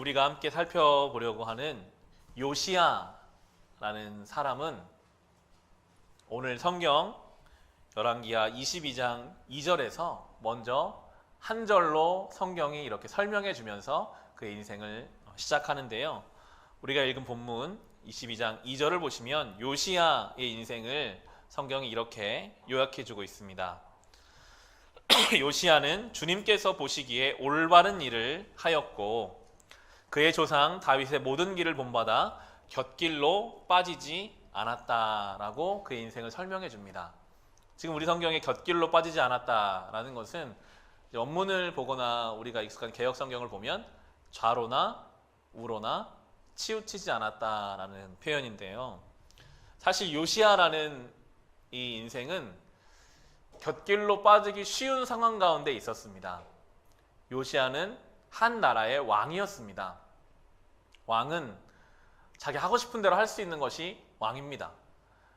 우리가 함께 살펴보려고 하는 요시야라는 사람은 오늘 성경 열왕기하 22장 2절에서 먼저 한 절로 성경이 이렇게 설명해 주면서 그의 인생을 시작하는데요. 우리가 읽은 본문 22장 2절을 보시면 요시야의 인생을 성경이 이렇게 요약해 주고 있습니다. 요시야는 주님께서 보시기에 올바른 일을 하였고 그의 조상 다윗의 모든 길을 본받아 곁길로 빠지지 않았다라고 그의 인생을 설명해 줍니다. 지금 우리 성경에 곁길로 빠지지 않았다라는 것은 원문을 보거나 우리가 익숙한 개역 성경을 보면 좌로나 우로나 치우치지 않았다라는 표현인데요. 사실 요시야라는 이 인생은 곁길로 빠지기 쉬운 상황 가운데 있었습니다. 요시야는 한 나라의 왕이었습니다. 왕은 자기 하고 싶은 대로 할 수 있는 것이 왕입니다.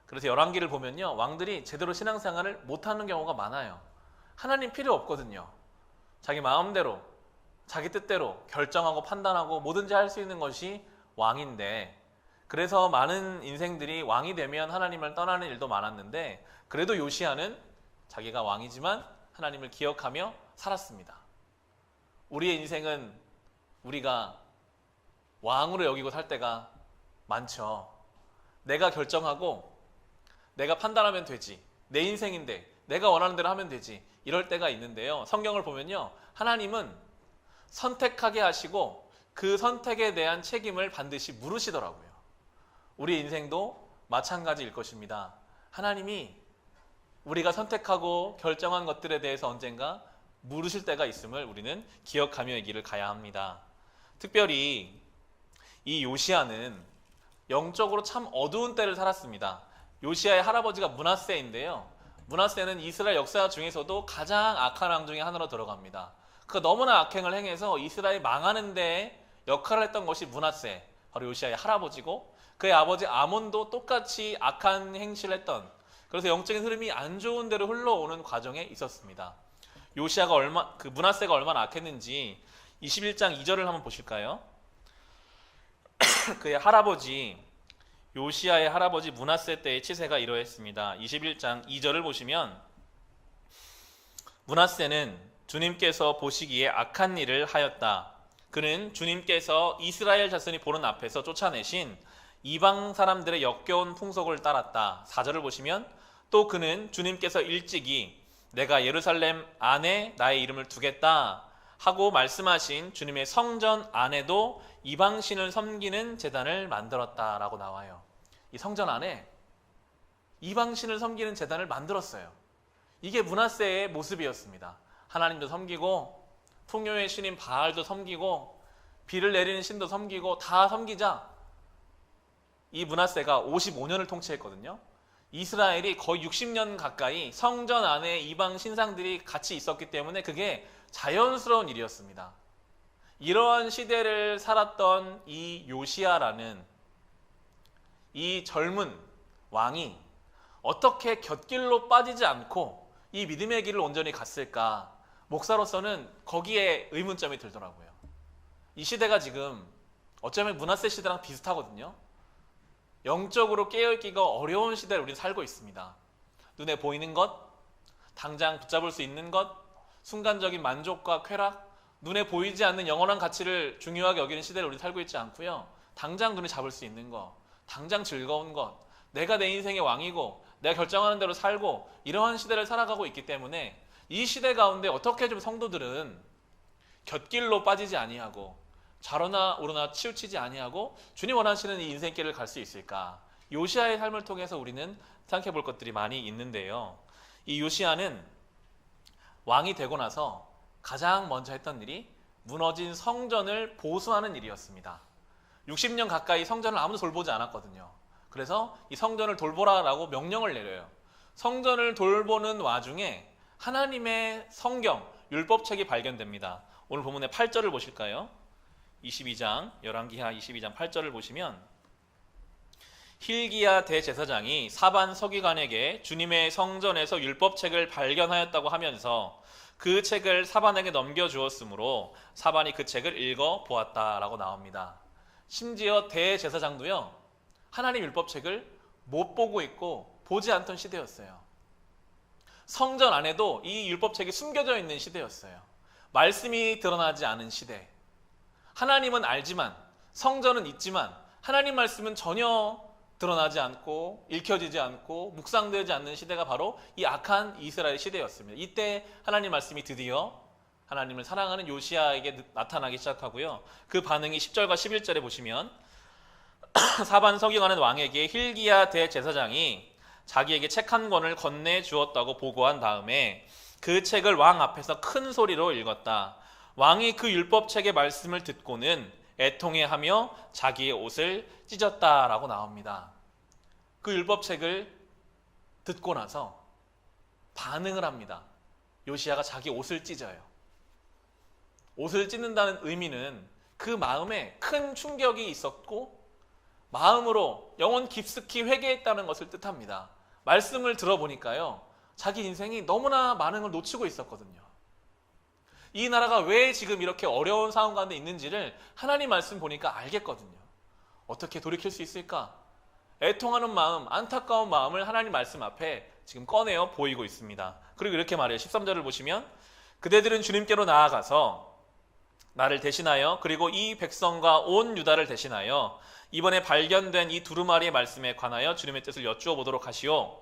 그래서 열왕기를 보면요, 왕들이 제대로 신앙생활을 못하는 경우가 많아요. 하나님 필요 없거든요. 자기 마음대로 자기 뜻대로 결정하고 판단하고 뭐든지 할 수 있는 것이 왕인데, 그래서 많은 인생들이 왕이 되면 하나님을 떠나는 일도 많았는데, 그래도 요시야는 자기가 왕이지만 하나님을 기억하며 살았습니다. 우리의 인생은 우리가 왕으로 여기고 살 때가 많죠. 내가 결정하고 내가 판단하면 되지, 내 인생인데 내가 원하는 대로 하면 되지, 이럴 때가 있는데요. 성경을 보면요, 하나님은 선택하게 하시고 그 선택에 대한 책임을 반드시 물으시더라고요. 우리 인생도 마찬가지일 것입니다. 하나님이 우리가 선택하고 결정한 것들에 대해서 언젠가 물으실 때가 있음을 우리는 기억하며 이 길을 가야 합니다. 특별히 이 요시야는 영적으로 참 어두운 때를 살았습니다. 요시야의 할아버지가 므낫세인데요. 므낫세는 이스라엘 역사 중에서도 가장 악한 왕 중에 하나로 들어갑니다. 그 너무나 악행을 행해서 이스라엘 망하는 데 역할을 했던 것이 므낫세, 바로 요시야의 할아버지고, 그의 아버지 아몬도 똑같이 악한 행실을 했던, 그래서 영적인 흐름이 안 좋은 대로 흘러오는 과정에 있었습니다. 므낫세가 얼마나 악했는지 21장 2절을 한번 보실까요? 그의 할아버지 요시야의 할아버지 므낫세 때의 치세가 이러했습니다. 21장 2절을 보시면, 므낫세는 주님께서 보시기에 악한 일을 하였다. 그는 주님께서 이스라엘 자손이 보는 앞에서 쫓아내신 이방 사람들의 역겨운 풍속을 따랐다. 4절을 보시면, 또 그는 주님께서 일찍이 내가 예루살렘 안에 나의 이름을 두겠다 하고 말씀하신 주님의 성전 안에도 이방신을 섬기는 제단을 만들었다라고 나와요. 이 성전 안에 이방신을 섬기는 제단을 만들었어요. 이게 므낫세의 모습이었습니다. 하나님도 섬기고 풍요의 신인 바알도 섬기고 비를 내리는 신도 섬기고 다 섬기자 이 므낫세가 55년을 통치했거든요. 이스라엘이 거의 60년 가까이 성전 안에 이방 신상들이 같이 있었기 때문에 그게 자연스러운 일이었습니다. 이러한 시대를 살았던 이 요시야라는 이 젊은 왕이 어떻게 곁길로 빠지지 않고 이 믿음의 길을 온전히 갔을까? 목사로서는 거기에 의문점이 들더라고요. 이 시대가 지금 어쩌면 므낫세 시대랑 비슷하거든요. 영적으로 깨어있기가 어려운 시대를 우리는 살고 있습니다. 눈에 보이는 것, 당장 붙잡을 수 있는 것, 순간적인 만족과 쾌락, 눈에 보이지 않는 영원한 가치를 중요하게 여기는 시대를 우리는 살고 있지 않고요. 당장 눈에 잡을 수 있는 것, 당장 즐거운 것, 내가 내 인생의 왕이고 내가 결정하는 대로 살고, 이러한 시대를 살아가고 있기 때문에 이 시대 가운데 어떻게 좀 성도들은 곁길로 빠지지 아니하고 좌로나 우로나 치우치지 아니하고 주님 원하시는 이 인생길을 갈 수 있을까? 요시야의 삶을 통해서 우리는 생각해 볼 것들이 많이 있는데요. 이 요시야는 왕이 되고 나서 가장 먼저 했던 일이 무너진 성전을 보수하는 일이었습니다. 60년 가까이 성전을 아무도 돌보지 않았거든요. 그래서 이 성전을 돌보라라고 명령을 내려요. 성전을 돌보는 와중에 하나님의 성경, 율법책이 발견됩니다. 오늘 본문의 8절을 보실까요? 22장, 열왕기하 22장 8절을 보시면, 힐기야 대제사장이 사반 서기관에게 주님의 성전에서 율법책을 발견하였다고 하면서 그 책을 사반에게 넘겨주었으므로 사반이 그 책을 읽어 보았다라고 나옵니다. 심지어 대제사장도요, 하나님 율법책을 못 보고 있고 보지 않던 시대였어요. 성전 안에도 이 율법책이 숨겨져 있는 시대였어요. 말씀이 드러나지 않은 시대. 하나님은 알지만, 성전은 있지만 하나님 말씀은 전혀 드러나지 않고 읽혀지지 않고 묵상되지 않는 시대가 바로 이 악한 이스라엘 시대였습니다. 이때 하나님 말씀이 드디어 하나님을 사랑하는 요시야에게 나타나기 시작하고요. 그 반응이 10절과 11절에 보시면 사반 서기관은 왕에게 hil기야 대제사장이 자기에게 책 한 권을 건네주었다고 보고한 다음에 그 책을 왕 앞에서 큰 소리로 읽었다. 왕이 그 율법책의 말씀을 듣고는 애통해하며 자기의 옷을 찢었다라고 나옵니다. 그 율법책을 듣고 나서 반응을 합니다. 요시야가 자기 옷을 찢어요. 옷을 찢는다는 의미는 그 마음에 큰 충격이 있었고 마음으로 영혼 깊숙이 회개했다는 것을 뜻합니다. 말씀을 들어보니까요, 자기 인생이 너무나 많은 걸 놓치고 있었거든요. 이 나라가 왜 지금 이렇게 어려운 상황 가운데 있는지를 하나님 말씀 보니까 알겠거든요. 어떻게 돌이킬 수 있을까? 애통하는 마음, 안타까운 마음을 하나님 말씀 앞에 지금 꺼내어 보이고 있습니다. 그리고 이렇게 말해요. 13절을 보시면 그대들은 주님께로 나아가서 나를 대신하여 그리고 이 백성과 온 유다를 대신하여 이번에 발견된 이 두루마리의 말씀에 관하여 주님의 뜻을 여쭈어 보도록 하시오.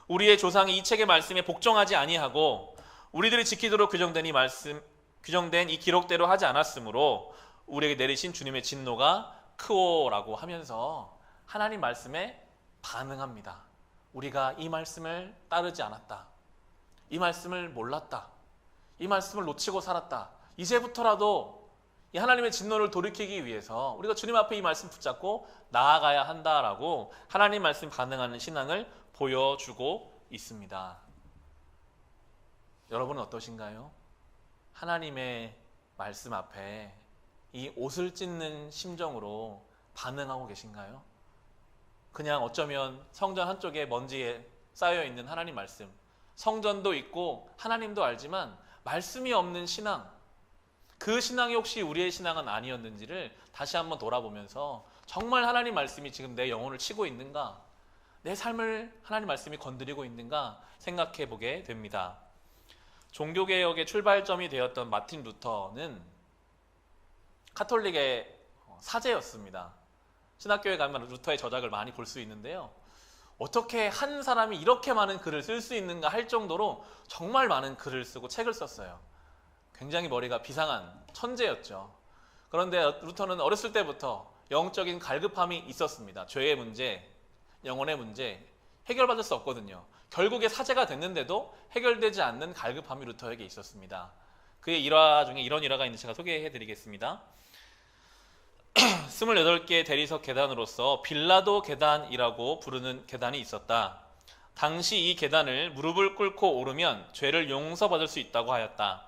우리의 조상이 이 책의 말씀에 복종하지 아니하고 우리들이 지키도록 규정된 이 기록대로 하지 않았으므로 우리에게 내리신 주님의 진노가 크오라고 하면서 하나님 말씀에 반응합니다. 우리가 이 말씀을 따르지 않았다. 이 말씀을 몰랐다. 이 말씀을 놓치고 살았다. 이제부터라도 이 하나님의 진노를 돌이키기 위해서 우리가 주님 앞에 이 말씀 붙잡고 나아가야 한다라고 하나님 말씀 반응하는 신앙을 보여주고 있습니다. 여러분은 어떠신가요? 하나님의 말씀 앞에 이 옷을 찢는 심정으로 반응하고 계신가요? 그냥 어쩌면 성전 한쪽에 먼지에 쌓여있는 하나님 말씀, 성전도 있고 하나님도 알지만 말씀이 없는 신앙, 그 신앙이 혹시 우리의 신앙은 아니었는지를 다시 한번 돌아보면서 정말 하나님 말씀이 지금 내 영혼을 치고 있는가, 내 삶을 하나님 말씀이 건드리고 있는가 생각해 보게 됩니다. 종교개혁의 출발점이 되었던 마틴 루터는 카톨릭의 사제였습니다. 신학교에 가면 루터의 저작을 많이 볼 수 있는데요. 어떻게 한 사람이 이렇게 많은 글을 쓸 수 있는가 할 정도로 정말 많은 글을 쓰고 책을 썼어요. 굉장히 머리가 비상한 천재였죠. 그런데 루터는 어렸을 때부터 영적인 갈급함이 있었습니다. 죄의 문제, 영혼의 문제 해결받을 수 없거든요. 결국에 사제가 됐는데도 해결되지 않는 갈급함이 루터에게 있었습니다. 그의 일화 중에 이런 일화가 있는데 제가 소개해드리겠습니다. 28개의 대리석 계단으로서 빌라도 계단이라고 부르는 계단이 있었다. 당시 이 계단을 무릎을 꿇고 오르면 죄를 용서받을 수 있다고 하였다.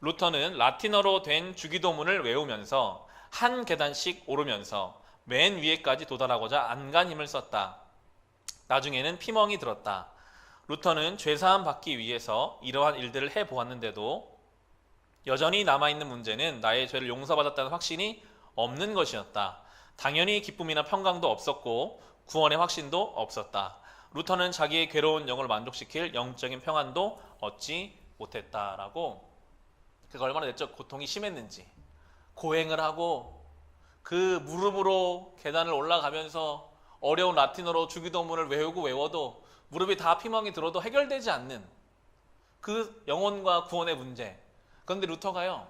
루터는 라틴어로 된 주기도문을 외우면서 한 계단씩 오르면서 맨 위에까지 도달하고자 안간 힘을 썼다. 나중에는 피멍이 들었다. 루터는 죄사함 받기 위해서 이러한 일들을 해보았는데도 여전히 남아있는 문제는 나의 죄를 용서받았다는 확신이 없는 것이었다. 당연히 기쁨이나 평강도 없었고 구원의 확신도 없었다. 루터는 자기의 괴로운 영을 만족시킬 영적인 평안도 얻지 못했다라고, 그가 얼마나 내적 고통이 심했는지, 고행을 하고 그 무릎으로 계단을 올라가면서 어려운 라틴어로 주기도문을 외워도 무릎이 다 피멍이 들어도 해결되지 않는 그 영혼과 구원의 문제. 그런데 루터가요,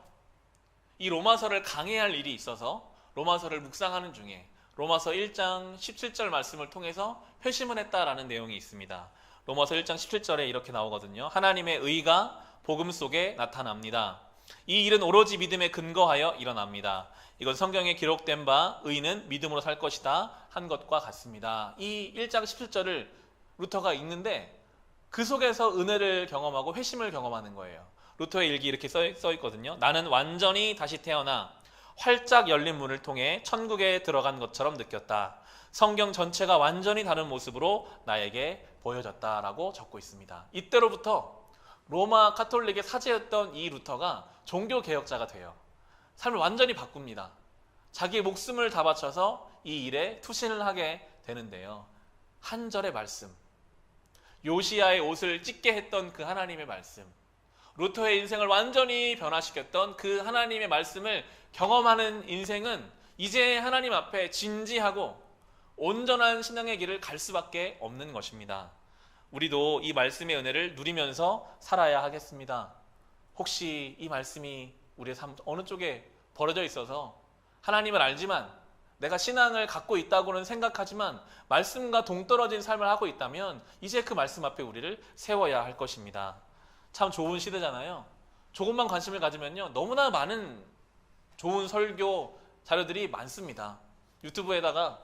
이 로마서를 강해할 일이 있어서 로마서를 묵상하는 중에 로마서 1장 17절 말씀을 통해서 회심을 했다라는 내용이 있습니다. 로마서 1장 17절에 이렇게 나오거든요. 하나님의 의가 복음 속에 나타납니다. 이 일은 오로지 믿음에 근거하여 일어납니다. 이건 성경에 기록된 바 의는 믿음으로 살 것이다 한 것과 같습니다. 이 1장 17절을 루터가 읽는데 그 속에서 은혜를 경험하고 회심을 경험하는 거예요. 루터의 일기 이렇게 써 있거든요. 나는 완전히 다시 태어나 활짝 열린 문을 통해 천국에 들어간 것처럼 느꼈다. 성경 전체가 완전히 다른 모습으로 나에게 보여졌다라고 적고 있습니다. 이때로부터 로마 카톨릭의 사제였던 이 루터가 종교 개혁자가 돼요. 삶을 완전히 바꿉니다. 자기의 목숨을 다 바쳐서 이 일에 투신을 하게 되는데요. 한 절의 말씀, 요시야의 옷을 찢게 했던 그 하나님의 말씀, 루터의 인생을 완전히 변화시켰던 그 하나님의 말씀을 경험하는 인생은 이제 하나님 앞에 진지하고 온전한 신앙의 길을 갈 수밖에 없는 것입니다. 우리도 이 말씀의 은혜를 누리면서 살아야 하겠습니다. 혹시 이 말씀이 우리의 삶 어느 쪽에 버려져 있어서 하나님을 알지만 내가 신앙을 갖고 있다고는 생각하지만 말씀과 동떨어진 삶을 하고 있다면 이제 그 말씀 앞에 우리를 세워야 할 것입니다. 참 좋은 시대잖아요. 조금만 관심을 가지면요, 너무나 많은 좋은 설교 자료들이 많습니다. 유튜브에다가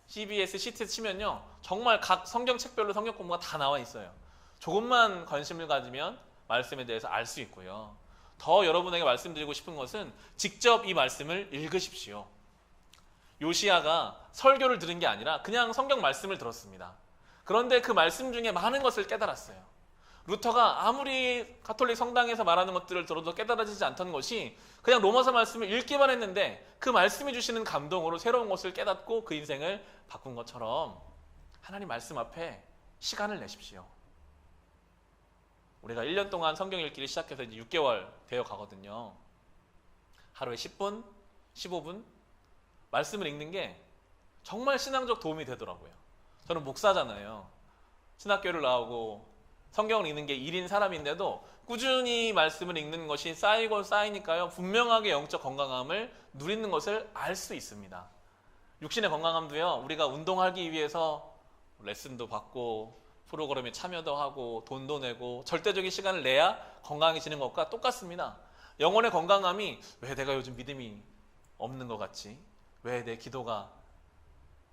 CBS 시트 치면요, 정말 각 성경책별로 성경 공부가 다 나와 있어요. 조금만 관심을 가지면 말씀에 대해서 알 수 있고요. 더 여러분에게 말씀드리고 싶은 것은 직접 이 말씀을 읽으십시오. 요시야가 설교를 들은 게 아니라 그냥 성경 말씀을 들었습니다. 그런데 그 말씀 중에 많은 것을 깨달았어요. 루터가 아무리 가톨릭 성당에서 말하는 것들을 들어도 깨달아지지 않던 것이 그냥 로마서 말씀을 읽기만 했는데 그 말씀이 주시는 감동으로 새로운 것을 깨닫고 그 인생을 바꾼 것처럼 하나님 말씀 앞에 시간을 내십시오. 우리가 1년 동안 성경 읽기를 시작해서 이제 6개월 되어 가거든요. 하루에 10분, 15분 말씀을 읽는 게 정말 신앙적 도움이 되더라고요. 저는 목사잖아요. 신학교를 나오고 성경을 읽는 게 일인 사람인데도 꾸준히 말씀을 읽는 것이 쌓이고 쌓이니까요, 분명하게 영적 건강함을 누리는 것을 알 수 있습니다. 육신의 건강함도요, 우리가 운동하기 위해서 레슨도 받고 프로그램에 참여도 하고 돈도 내고 절대적인 시간을 내야 건강해지는 것과 똑같습니다. 영혼의 건강함이 왜 내가 요즘 믿음이 없는 것 같지? 왜 내 기도가,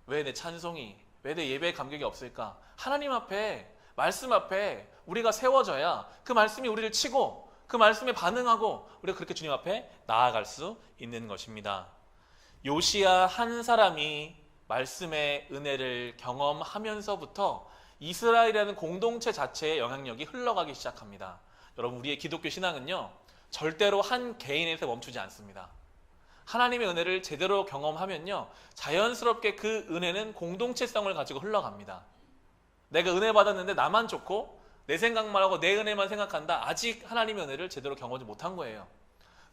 왜 내 찬송이, 왜 내 예배의 감격이 없을까? 하나님 앞에, 말씀 앞에 우리가 세워져야 그 말씀이 우리를 치고 그 말씀에 반응하고 우리가 그렇게 주님 앞에 나아갈 수 있는 것입니다. 요시야 한 사람이 말씀의 은혜를 경험하면서부터 이스라엘이라는 공동체 자체의 영향력이 흘러가기 시작합니다. 여러분, 우리의 기독교 신앙은요, 절대로 한 개인에서 멈추지 않습니다. 하나님의 은혜를 제대로 경험하면요, 자연스럽게 그 은혜는 공동체성을 가지고 흘러갑니다. 내가 은혜 받았는데 나만 좋고 내 생각만 하고 내 은혜만 생각한다. 아직 하나님의 은혜를 제대로 경험하지 못한 거예요.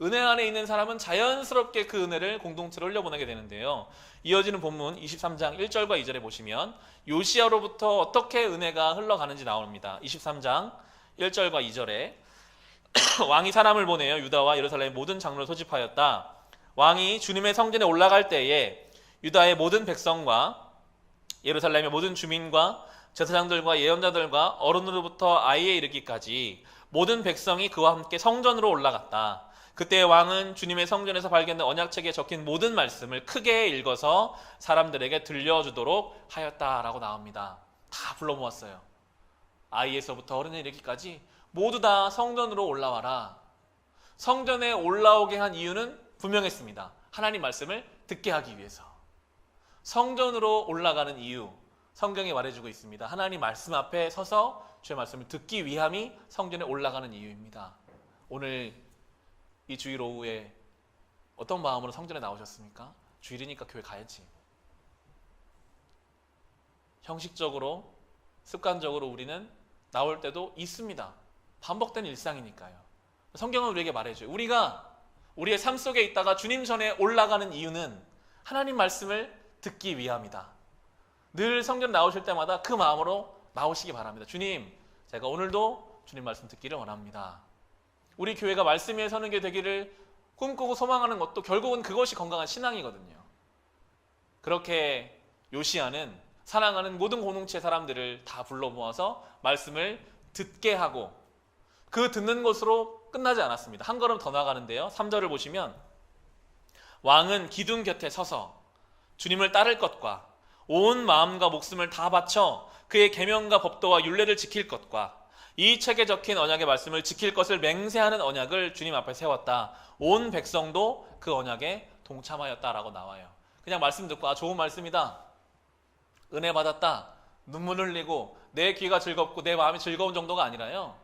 은혜 안에 있는 사람은 자연스럽게 그 은혜를 공동체로 흘려보내게 되는데요. 이어지는 본문 23장 1절과 2절에 보시면 요시야로부터 어떻게 은혜가 흘러가는지 나옵니다. 23장 1절과 2절에 왕이 사람을 보내어 유다와 예루살렘의 모든 장로를 소집하였다. 왕이 주님의 성전에 올라갈 때에 유다의 모든 백성과 예루살렘의 모든 주민과 제사장들과 예언자들과 어른으로부터 아이에 이르기까지 모든 백성이 그와 함께 성전으로 올라갔다. 그때 왕은 주님의 성전에서 발견된 언약책에 적힌 모든 말씀을 크게 읽어서 사람들에게 들려주도록 하였다라고 나옵니다. 다 불러 모았어요. 아이에서부터 어른에 이르기까지 모두 다 성전으로 올라와라. 성전에 올라오게 한 이유는 분명했습니다. 하나님 말씀을 듣게 하기 위해서. 성전으로 올라가는 이유, 성경이 말해주고 있습니다. 하나님 말씀 앞에 서서 주의 말씀을 듣기 위함이 성전에 올라가는 이유입니다. 오늘 이 주일 오후에 어떤 마음으로 성전에 나오셨습니까? 주일이니까 교회 가야지. 형식적으로, 습관적으로 우리는 나올 때도 있습니다. 반복되는 일상이니까요. 성경은 우리에게 말해줘요. 우리가 우리의 삶 속에 있다가 주님 전에 올라가는 이유는 하나님 말씀을 듣기 위함이다. 늘 성전 나오실 때마다 그 마음으로 나오시기 바랍니다. 주님, 제가 오늘도 주님 말씀 듣기를 원합니다. 우리 교회가 말씀 위에 서는 게 되기를 꿈꾸고 소망하는 것도 결국은 그것이 건강한 신앙이거든요. 그렇게 요시야는 사랑하는 모든 공동체 사람들을 다 불러 모아서 말씀을 듣게 하고 그 듣는 것으로 끝나지 않았습니다. 한 걸음 더 나가는데요. 3절을 보시면 왕은 기둥 곁에 서서 주님을 따를 것과 온 마음과 목숨을 다 바쳐 그의 계명과 법도와 율례를 지킬 것과 이 책에 적힌 언약의 말씀을 지킬 것을 맹세하는 언약을 주님 앞에 세웠다. 온 백성도 그 언약에 동참하였다라고 나와요. 그냥 말씀 듣고 좋은 말씀이다, 은혜 받았다, 눈물 흘리고 내 귀가 즐겁고 내 마음이 즐거운 정도가 아니라요,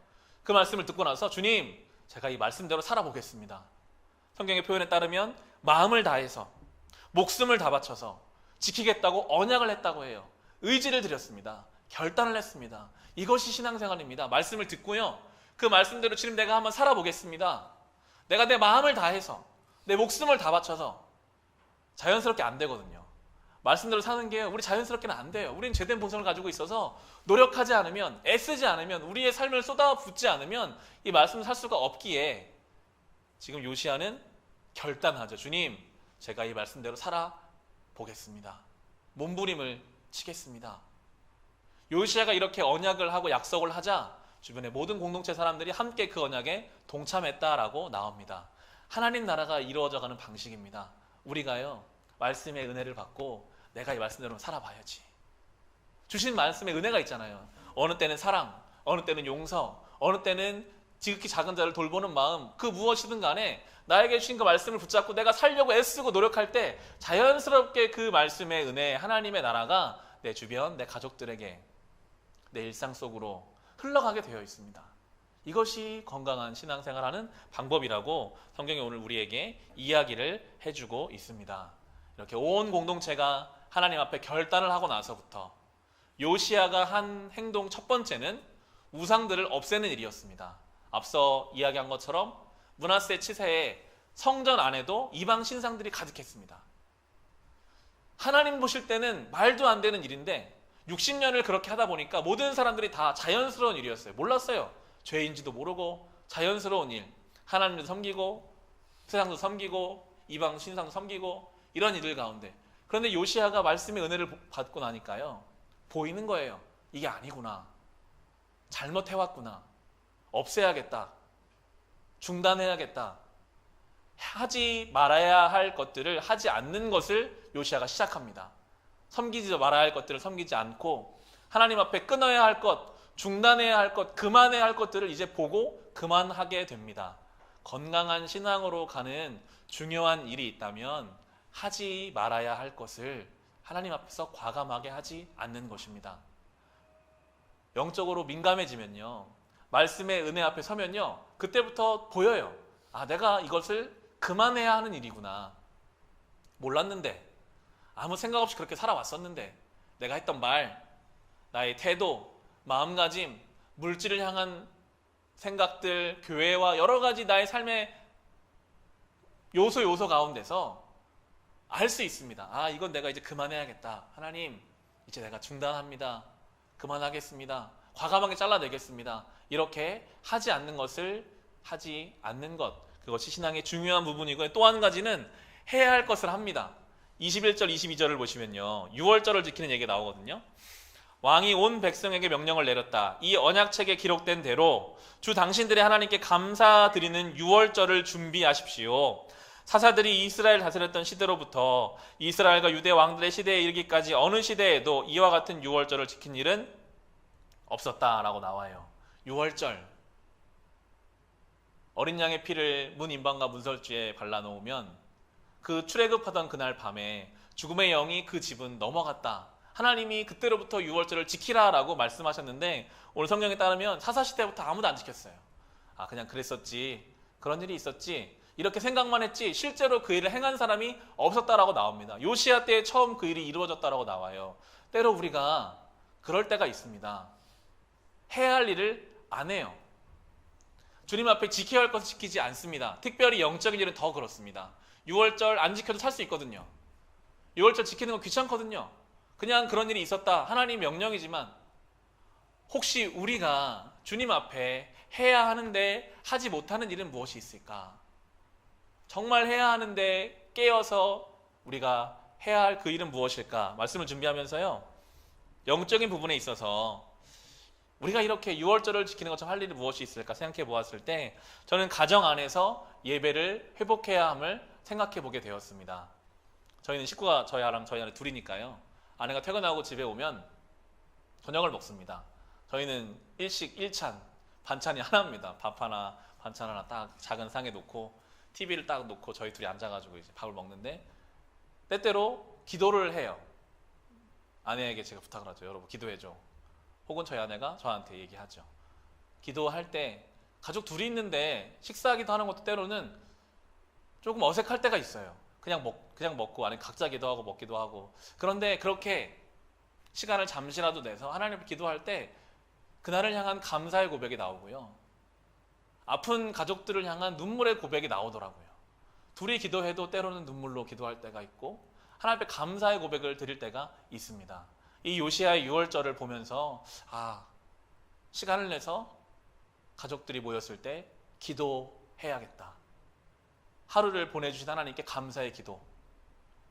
그 말씀을 듣고 나서 주님, 제가 이 말씀대로 살아보겠습니다. 성경의 표현에 따르면 마음을 다해서 목숨을 다 바쳐서 지키겠다고 언약을 했다고 해요. 의지를 드렸습니다. 결단을 했습니다. 이것이 신앙생활입니다. 말씀을 듣고요, 그 말씀대로 주님 내가 한번 살아보겠습니다. 내가 내 마음을 다해서 내 목숨을 다 바쳐서. 자연스럽게 안 되거든요. 말씀대로 사는 게 우리 자연스럽게는 안 돼요. 우리는 죄된 본성을 가지고 있어서 노력하지 않으면, 애쓰지 않으면, 우리의 삶을 쏟아붓지 않으면 이 말씀을 살 수가 없기에 지금 요시야는 결단하죠. 주님, 제가 이 말씀대로 살아보겠습니다. 몸부림을 치겠습니다. 요시야가 이렇게 언약을 하고 약속을 하자 주변의 모든 공동체 사람들이 함께 그 언약에 동참했다라고 나옵니다. 하나님 나라가 이루어져가는 방식입니다. 우리가요, 말씀의 은혜를 받고 내가 이 말씀대로 살아봐야지. 주신 말씀의 은혜가 있잖아요. 어느 때는 사랑, 어느 때는 용서, 어느 때는 지극히 작은 자를 돌보는 마음, 그 무엇이든 간에 나에게 주신 그 말씀을 붙잡고 내가 살려고 애쓰고 노력할 때 자연스럽게 그 말씀의 은혜, 하나님의 나라가 내 주변, 내 가족들에게, 내 일상 속으로 흘러가게 되어 있습니다. 이것이 건강한 신앙생활하는 방법이라고 성경이 오늘 우리에게 이야기를 해주고 있습니다. 이렇게 온 공동체가 하나님 앞에 결단을 하고 나서부터 요시야가 한 행동 첫 번째는 우상들을 없애는 일이었습니다. 앞서 이야기한 것처럼 므낫세 치세에 성전 안에도 이방 신상들이 가득했습니다. 하나님 보실 때는 말도 안 되는 일인데 60년을 그렇게 하다 보니까 모든 사람들이 다 자연스러운 일이었어요. 몰랐어요. 죄인지도 모르고 자연스러운 일. 하나님도 섬기고 세상도 섬기고 이방 신상도 섬기고 이런 일들 가운데, 그런데 요시야가 말씀의 은혜를 받고 나니까요, 보이는 거예요. 이게 아니구나. 잘못해왔구나. 없애야겠다. 중단해야겠다. 하지 말아야 할 것들을 하지 않는 것을 요시야가 시작합니다. 섬기지 말아야 할 것들을 섬기지 않고 하나님 앞에 끊어야 할 것, 중단해야 할 것, 그만해야 할 것들을 이제 보고 그만하게 됩니다. 건강한 신앙으로 가는 중요한 일이 있다면 하지 말아야 할 것을 하나님 앞에서 과감하게 하지 않는 것입니다. 영적으로 민감해지면요, 말씀의 은혜 앞에 서면요, 그때부터 보여요. 아, 내가 이것을 그만해야 하는 일이구나. 몰랐는데, 아무 생각 없이 그렇게 살아왔었는데, 내가 했던 말, 나의 태도, 마음가짐, 물질을 향한 생각들, 교회와 여러 가지 나의 삶의 요소 가운데서 알 수 있습니다. 아, 이건 내가 이제 그만해야겠다. 하나님, 이제 내가 중단합니다. 그만하겠습니다. 과감하게 잘라내겠습니다. 이렇게 하지 않는 것을 하지 않는 것, 그것이 신앙의 중요한 부분이고요. 또 한 가지는 해야 할 것을 합니다. 21절, 22절을 보시면요, 6월절을 지키는 얘기가 나오거든요. 왕이 온 백성에게 명령을 내렸다. 이 언약책에 기록된 대로 주 당신들의 하나님께 감사드리는 6월절을 준비하십시오. 사사들이 이스라엘 다스렸던 시대로부터 이스라엘과 유대 왕들의 시대에 이르기까지 어느 시대에도 이와 같은 6월절을 지킨 일은 없었다라고 나와요. 6월절, 어린 양의 피를 문 임방과 문설주에 발라놓으면 그 출애굽하던 그날 밤에 죽음의 영이 그 집은 넘어갔다. 하나님이 그때로부터 6월절을 지키라라고 말씀하셨는데 오늘 성경에 따르면 사사시대부터 아무도 안 지켰어요. 아, 그냥 그랬었지, 그런 일이 있었지, 이렇게 생각만 했지 실제로 그 일을 행한 사람이 없었다라고 나옵니다. 요시야 때 처음 그 일이 이루어졌다라고 나와요. 때로 우리가 그럴 때가 있습니다. 해야 할 일을 안 해요. 주님 앞에 지켜야 할 것을 지키지 않습니다. 특별히 영적인 일은 더 그렇습니다. 6월절 안 지켜도 살 수 있거든요. 6월절 지키는 거 귀찮거든요. 그냥 그런 일이 있었다, 하나님 명령이지만 혹시 우리가 주님 앞에 해야 하는데 하지 못하는 일은 무엇이 있을까? 정말 해야 하는데 깨어서 우리가 해야 할 그 일은 무엇일까? 말씀을 준비하면서요, 영적인 부분에 있어서 우리가 이렇게 6월절을 지키는 것처럼 할 일이 무엇이 있을까 생각해 보았을 때 저는 가정 안에서 예배를 회복해야 함을 생각해 보게 되었습니다. 저희는 식구가 저희 아내 둘이니까요. 아내가 퇴근하고 집에 오면 저녁을 먹습니다. 저희는 일식 1찬, 반찬이 하나입니다. 밥 하나, 반찬 하나 딱 작은 상에 놓고 TV를 딱 놓고 저희 둘이 앉아가지고 이제 밥을 먹는데 때때로 기도를 해요. 아내에게 제가 부탁을 하죠. 여러분 기도해줘. 혹은 저희 아내가 저한테 얘기하죠. 기도할 때 가족 둘이 있는데 식사하기도 하는 것도 때로는 조금 어색할 때가 있어요. 그냥 먹고 아니 각자 기도하고 먹기도 하고. 그런데 그렇게 시간을 잠시라도 내서 하나님 앞에 기도할 때 그날을 향한 감사의 고백이 나오고요. 아픈 가족들을 향한 눈물의 고백이 나오더라고요. 둘이 기도해도 때로는 눈물로 기도할 때가 있고 하나님 앞에 감사의 고백을 드릴 때가 있습니다. 이 요시야의 6월절을 보면서 시간을 내서 가족들이 모였을 때 기도해야겠다. 하루를 보내주신 하나님께 감사의 기도.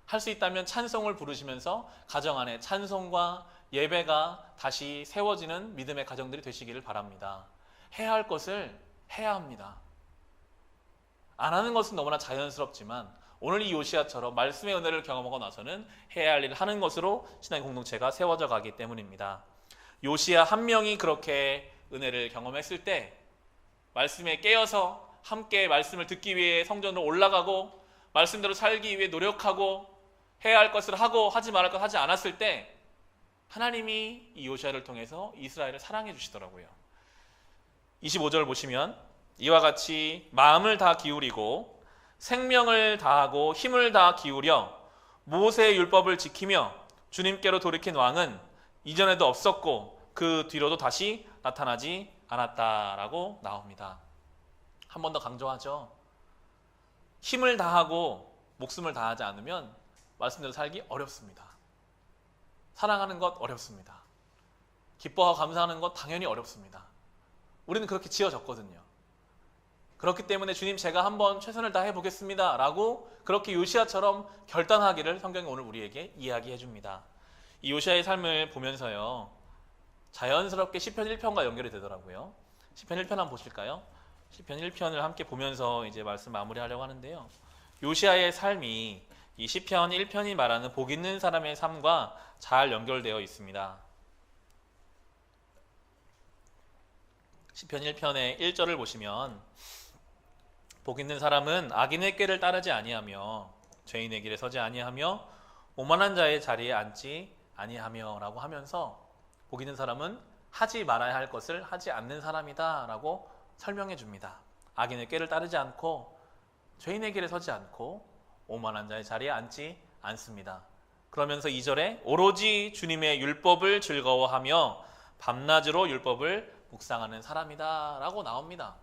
할 수 있다면 찬송을 부르시면서 가정 안에 찬송과 예배가 다시 세워지는 믿음의 가정들이 되시기를 바랍니다. 해야 할 것을 해야 합니다. 안 하는 것은 너무나 자연스럽지만 오늘 이 요시야처럼 말씀의 은혜를 경험하고 나서는 해야 할 일을 하는 것으로 신앙의 공동체가 세워져 가기 때문입니다. 요시야 한 명이 그렇게 은혜를 경험했을 때 말씀에 깨어서 함께 말씀을 듣기 위해 성전으로 올라가고 말씀대로 살기 위해 노력하고 해야 할 것을 하고 하지 말할 것 하지 않았을 때 하나님이 이 요시야를 통해서 이스라엘을 사랑해 주시더라고요. 25절 보시면 이와 같이 마음을 다 기울이고 생명을 다하고 힘을 다 기울여 모세의 율법을 지키며 주님께로 돌이킨 왕은 이전에도 없었고 그 뒤로도 다시 나타나지 않았다라고 나옵니다. 한 번 더 강조하죠. 힘을 다하고 목숨을 다하지 않으면 말씀대로 살기 어렵습니다. 사랑하는 것 어렵습니다. 기뻐하고 감사하는 것 당연히 어렵습니다. 우리는 그렇게 지어졌거든요. 그렇기 때문에 주님 제가 한번 최선을 다해 보겠습니다 라고 그렇게 요시야처럼 결단하기를 성경이 오늘 우리에게 이야기해 줍니다. 이 요시야의 삶을 보면서요 자연스럽게 시편 1편과 연결이 되더라고요. 시편 1편 한번 보실까요? 시편 1편을 함께 보면서 이제 말씀 마무리하려고 하는데요. 요시야의 삶이 이 시편 1편이 말하는 복 있는 사람의 삶과 잘 연결되어 있습니다. 시편 1편의 1절을 보시면 복 있는 사람은 악인의 꾀를 따르지 아니하며 죄인의 길에 서지 아니하며 오만한 자의 자리에 앉지 아니하며 라고 하면서 복 있는 사람은 하지 말아야 할 것을 하지 않는 사람이다 라고 설명해 줍니다. 악인의 꾀를 따르지 않고 죄인의 길에 서지 않고 오만한 자의 자리에 앉지 않습니다. 그러면서 2절에 오로지 주님의 율법을 즐거워하며 밤낮으로 율법을 묵상하는 사람이다 라고 나옵니다.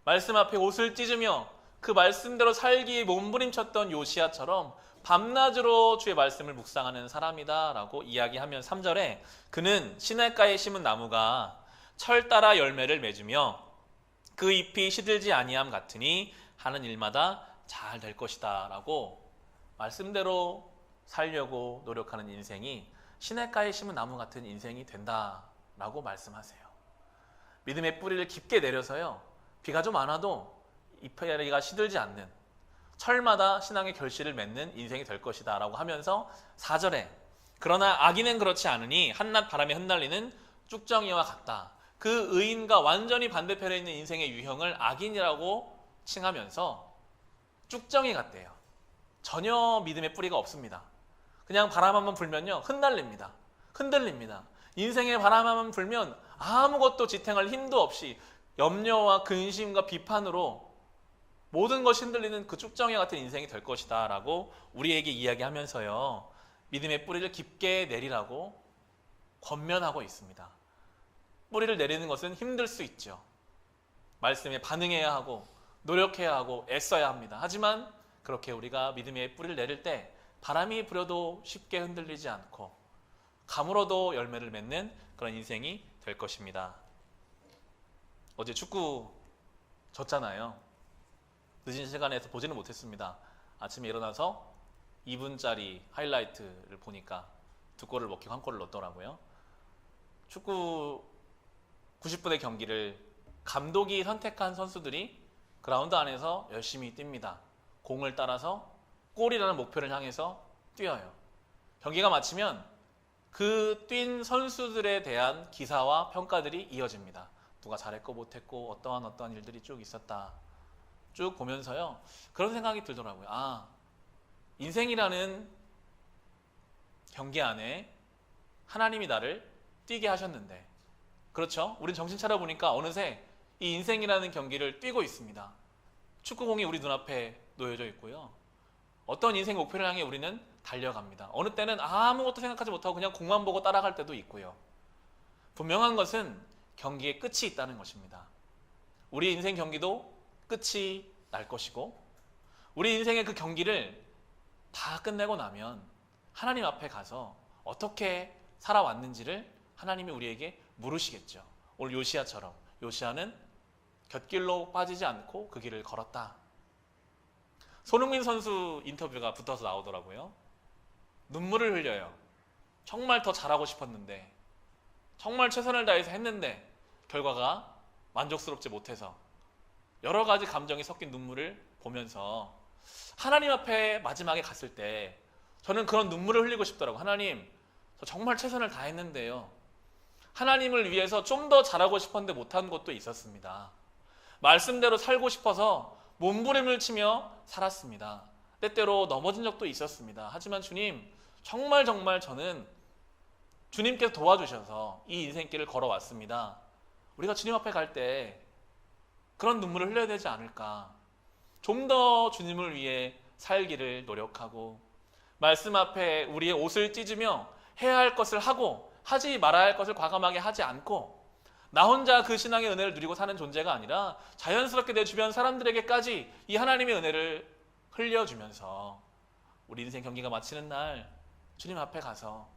말씀 앞에 옷을 찢으며 그 말씀대로 살기에 몸부림쳤던 요시야처럼 밤낮으로 주의 말씀을 묵상하는 사람이다 라고 이야기하면 3절에 그는 시냇가에 심은 나무가 철 따라 열매를 맺으며 그 잎이 시들지 아니함 같으니 하는 일마다 잘 될 것이다 라고 말씀대로 살려고 노력하는 인생이 시냇가에 심은 나무 같은 인생이 된다 라고 말씀하세요. 믿음의 뿌리를 깊게 내려서요 비가 좀 안 와도 잎사귀가 시들지 않는 철마다 신앙의 결실을 맺는 인생이 될 것이다 라고 하면서 4절에 그러나 악인은 그렇지 않으니 한낮 바람에 흩날리는 쭉정이와 같다. 그 의인과 완전히 반대편에 있는 인생의 유형을 악인이라고 칭하면서 쭉정이 같대요. 전혀 믿음의 뿌리가 없습니다. 그냥 바람 한번 불면요 흩날립니다. 흔들립니다. 인생의 바람 한번 불면 아무것도 지탱할 힘도 없이 염려와 근심과 비판으로 모든 것이 흔들리는 그 쭉정이 같은 인생이 될 것이다 라고 우리에게 이야기하면서요 믿음의 뿌리를 깊게 내리라고 권면하고 있습니다. 뿌리를 내리는 것은 힘들 수 있죠. 말씀에 반응해야 하고 노력해야 하고 애써야 합니다. 하지만 그렇게 우리가 믿음의 뿌리를 내릴 때 바람이 불어도 쉽게 흔들리지 않고 가물어도 열매를 맺는 그런 인생이 될 것입니다. 어제 축구 졌잖아요. 늦은 시간에서 보지는 못했습니다. 아침에 일어나서 2분짜리 하이라이트를 보니까 2골을 먹히고 1골을 넣었더라고요. 축구 90분의 경기를 감독이 선택한 선수들이 그라운드 안에서 열심히 뜁니다. 공을 따라서 골이라는 목표를 향해서 뛰어요. 경기가 마치면 그 뛴 선수들에 대한 기사와 평가들이 이어집니다. 누가 잘했고 못했고 어떠한 일들이 쭉 있었다. 쭉 보면서요. 그런 생각이 들더라고요. 인생이라는 경기 안에 하나님이 나를 뛰게 하셨는데 그렇죠? 우린 정신 차려보니까 어느새 이 인생이라는 경기를 뛰고 있습니다. 축구공이 우리 눈앞에 놓여져 있고요. 어떤 인생 목표를 향해 우리는 달려갑니다. 어느 때는 아무것도 생각하지 못하고 그냥 공만 보고 따라갈 때도 있고요. 분명한 것은 경기에 끝이 있다는 것입니다. 우리 인생 경기도 끝이 날 것이고, 우리 인생의 그 경기를 다 끝내고 나면 하나님 앞에 가서 어떻게 살아왔는지를 하나님이 우리에게 물으시겠죠. 오늘 요시야처럼 요시야는 곁길로 빠지지 않고 그 길을 걸었다. 손흥민 선수 인터뷰가 붙어서 나오더라고요. 눈물을 흘려요. 정말 더 잘하고 싶었는데, 정말 최선을 다해서 했는데 결과가 만족스럽지 못해서 여러 가지 감정이 섞인 눈물을 보면서 하나님 앞에 마지막에 갔을 때 저는 그런 눈물을 흘리고 싶더라고요. 하나님, 저 정말 최선을 다했는데요. 하나님을 위해서 좀 더 잘하고 싶었는데 못한 것도 있었습니다. 말씀대로 살고 싶어서 몸부림을 치며 살았습니다. 때때로 넘어진 적도 있었습니다. 하지만 주님, 정말 저는 주님께서 도와주셔서 이 인생길을 걸어왔습니다. 우리가 주님 앞에 갈 때 그런 눈물을 흘려야 되지 않을까. 좀 더 주님을 위해 살기를 노력하고, 말씀 앞에 우리의 옷을 찢으며 해야 할 것을 하고 하지 말아야 할 것을 과감하게 하지 않고, 나 혼자 그 신앙의 은혜를 누리고 사는 존재가 아니라 자연스럽게 내 주변 사람들에게까지 이 하나님의 은혜를 흘려주면서 우리 인생 경기가 마치는 날 주님 앞에 가서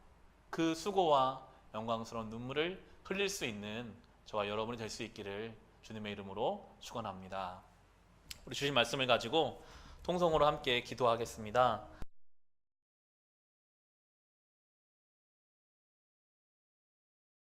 그 수고와 영광스러운 눈물을 흘릴 수 있는 저와 여러분이 될 수 있기를 주님의 이름으로 축원합니다. 우리 주신 말씀을 가지고 통성으로 함께 기도하겠습니다.